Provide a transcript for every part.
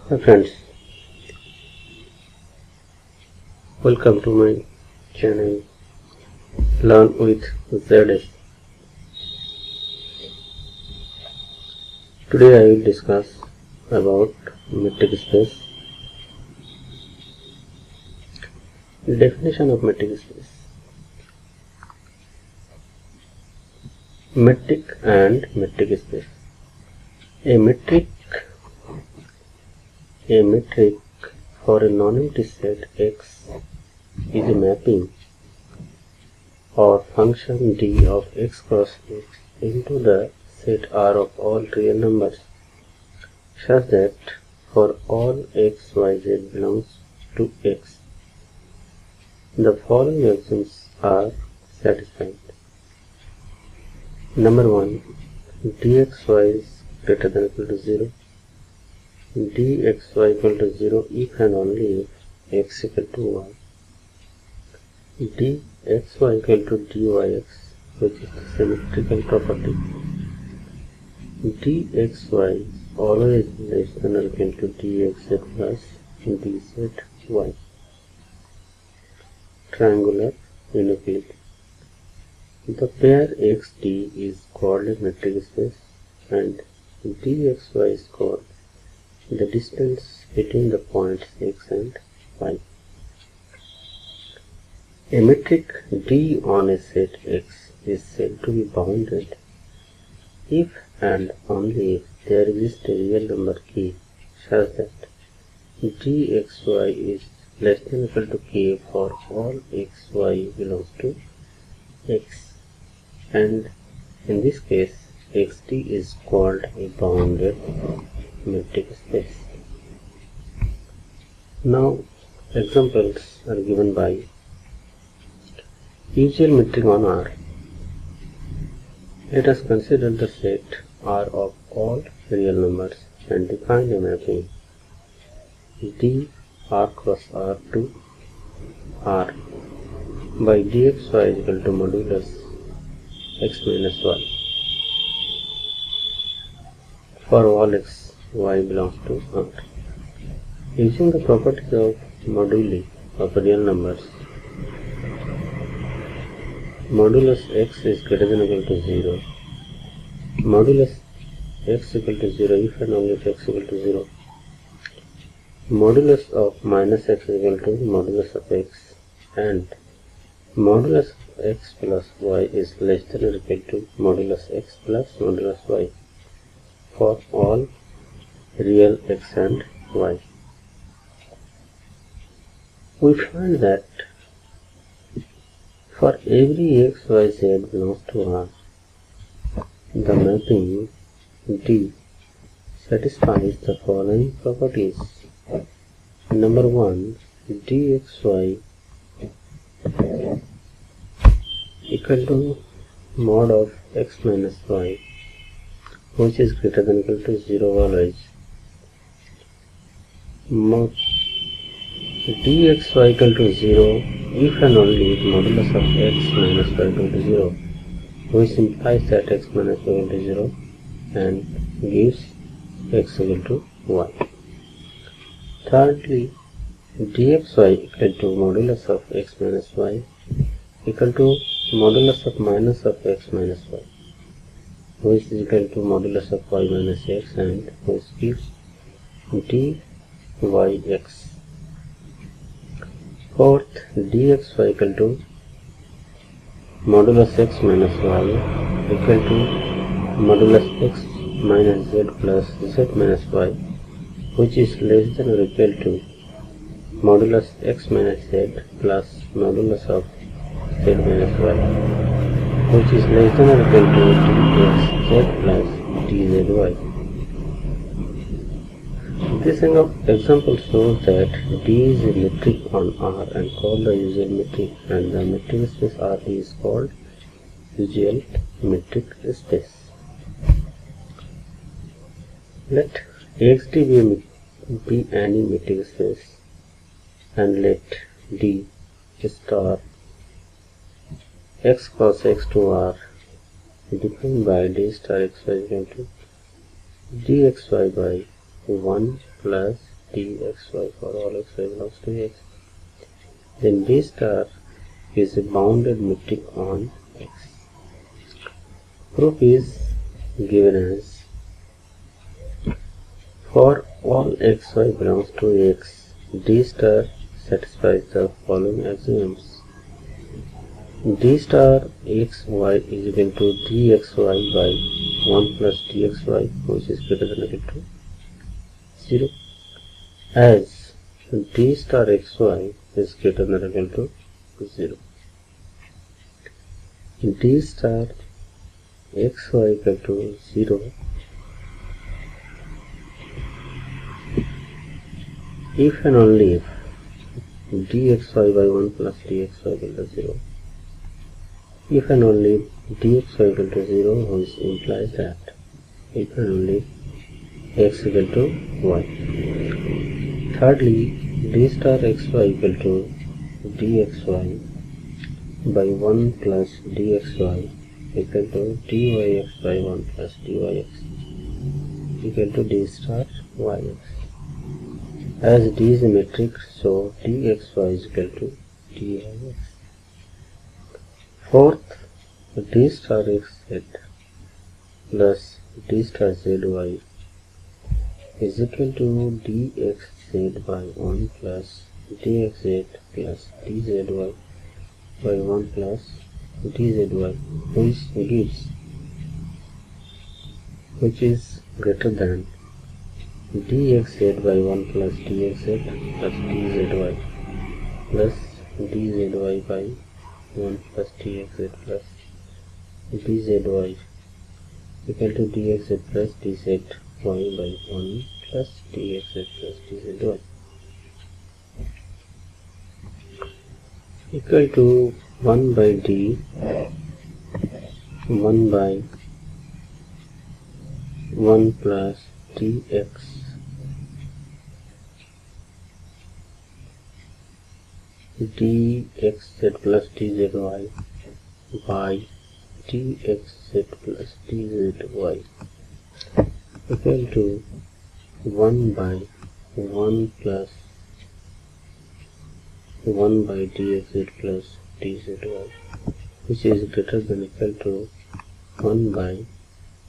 Hi friends, welcome to my channel Learn with ZS. Today I will discuss about metric space. Definition of metric space. Metric and metric space. A metric for a non-empty set X is a mapping or function D of X cross X into the set R of all real numbers such that for all X, Y, Z belongs to X, the following axioms are satisfied. Number 1. dxy is greater than or equal to 0. dxy equal to 0 if and only if x equal to y. dxy equal to dyx, which is the symmetrical property. dxy always less than or equal to dx plus dzy. Triangular inequality. The pair xt is called a metric space and dxy is called the distance between the points x and y. A metric D on a set X is said to be bounded if and only if there exists a real number k such that dxy is less than or equal to k for all xy belongs to x, and in this case xt is called a bounded metric space. Now examples are given by usual metric on R. Let us consider the set R of all real numbers and define a mapping D R cross R to R by dxy is equal to modulus x minus y for all x y belongs to R. Using the properties of moduli of real numbers, modulus x is greater than or equal to 0, modulus x equal to 0 if and only if x equal to 0, modulus of minus x is equal to modulus of x, and modulus of x plus y is less than or equal to modulus x plus modulus y for all real x and y. We find that for every x, y, z belongs to R, the mapping D satisfies the following properties. Number 1. dxy equal to mod of x minus y, which is greater than or equal to 0 always. Mod dxy equal to 0 if and only if modulus of x minus y equal to 0, which implies that x minus y equal to 0 and gives x equal to y. Thirdly, dxy equal to modulus of x minus y equal to modulus of minus of x minus y, which is equal to modulus of y minus x and which gives dyx. Fourth, dxy equal to modulus x minus y equal to modulus x minus z plus z minus y, which is less than or equal to modulus x minus z plus modulus of z minus y, which is less than or equal to dxz plus dzy. This example shows that D is a metric on R and called the usual metric, and the metric space R is called usual metric space. Let xt be any metric space and let D star x cross x to R defined by d star xy is equal to dxy by 1 plus dxy for all xy belongs to x, then d star is a bounded metric on x. Proof is given as for all xy belongs to x, d star satisfies the following axioms. D star xy is equal to dxy by 1 plus dxy, which is greater than or equal to 0, as d star xy is greater than or equal to 0. D star xy equal to 0 if and only if dxy by 1 plus dxy equal to 0. If and only dxy equal to 0, which implies that if and only x equal to y. Thirdly, d star xy equal to dxy by 1 plus dxy equal to dyx by 1 plus dyx equal to d star yx. As d is a metric, so dxy is equal to dyx. Fourth, d star xz plus d star zy is equal to dxz by 1 plus dxz plus dzy by 1 plus dzy, which is greater than dxz by 1 plus dxz plus dzy plus dzy by 1 plus dxz plus dzy equal to dxz plus dzy by 1 plus dxz plus dzy equal to 1 by d 1 by 1 plus dx dxz plus dzy by dxz plus dzy equal to 1 by 1 plus 1 by dxz plus dzy, which is greater than or equal to 1 by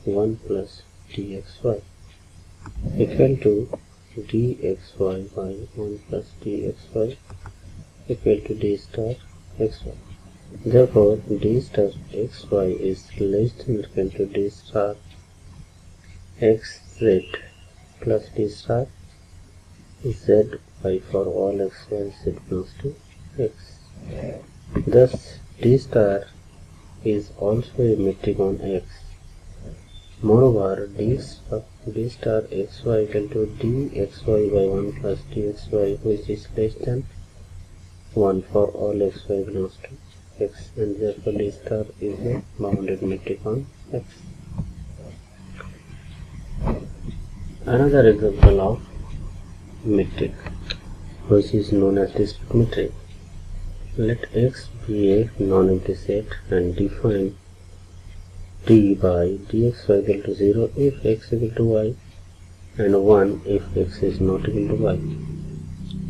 1 plus dxy equal to dxy by 1 plus dxy equal to d star xy. Therefore, d star xy is less than or equal to d star xz plus d star zy for all xy z belongs to x. Thus, d star is also a metric on x. Moreover, d star xy equal to dxy by 1 plus dxy, which is less than 1 for all xy belongs to x, and therefore d star is a bounded metric on x. Another example of metric, which is known as discrete metric. Let x be a non-empty set and define d by dxy equal to 0 if x equal to y and 1 if x is not equal to y.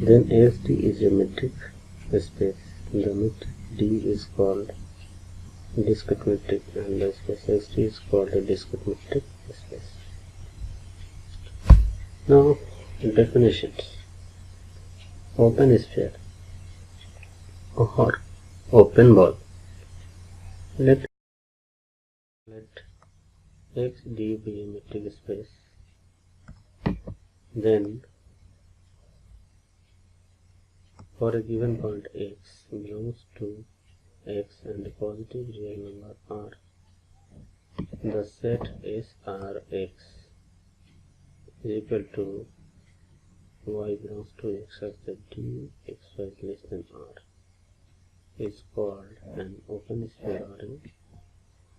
Then xd is a metric space. The metric d is called discrete metric and the space xd is called a discrete metric space. Now, definitions. Open sphere or open ball. Let xd be a metric space. Then, for a given point x belongs to x and a positive real number r, the set Srx is equal to y belongs to x such that d xy is less than r is called an open sphere or an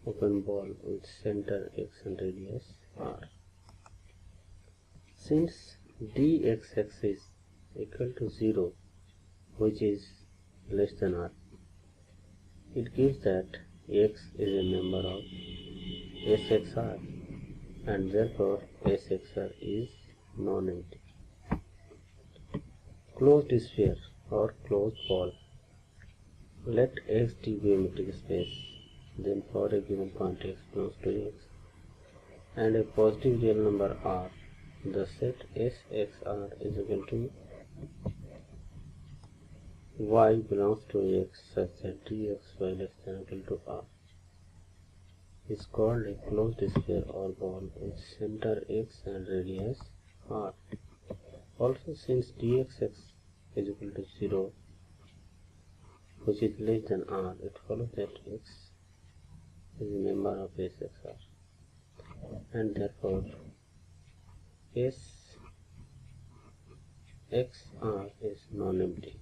open ball with center x and radius r. Since dxx is equal to 0, which is less than r, it gives that x is a member of Sxr and therefore Sxr is non-empty. Closed sphere or closed ball. Let X be a metric space, then for a given point X belongs to X and a positive real number R, the set SXR is equal to Y belongs to X such that dxy less than or equal to R is called a closed sphere or ball with center X and radius R. Also, since dxx is equal to 0, which is less than R, it follows that X is a member of SXR and therefore SXR is non-empty.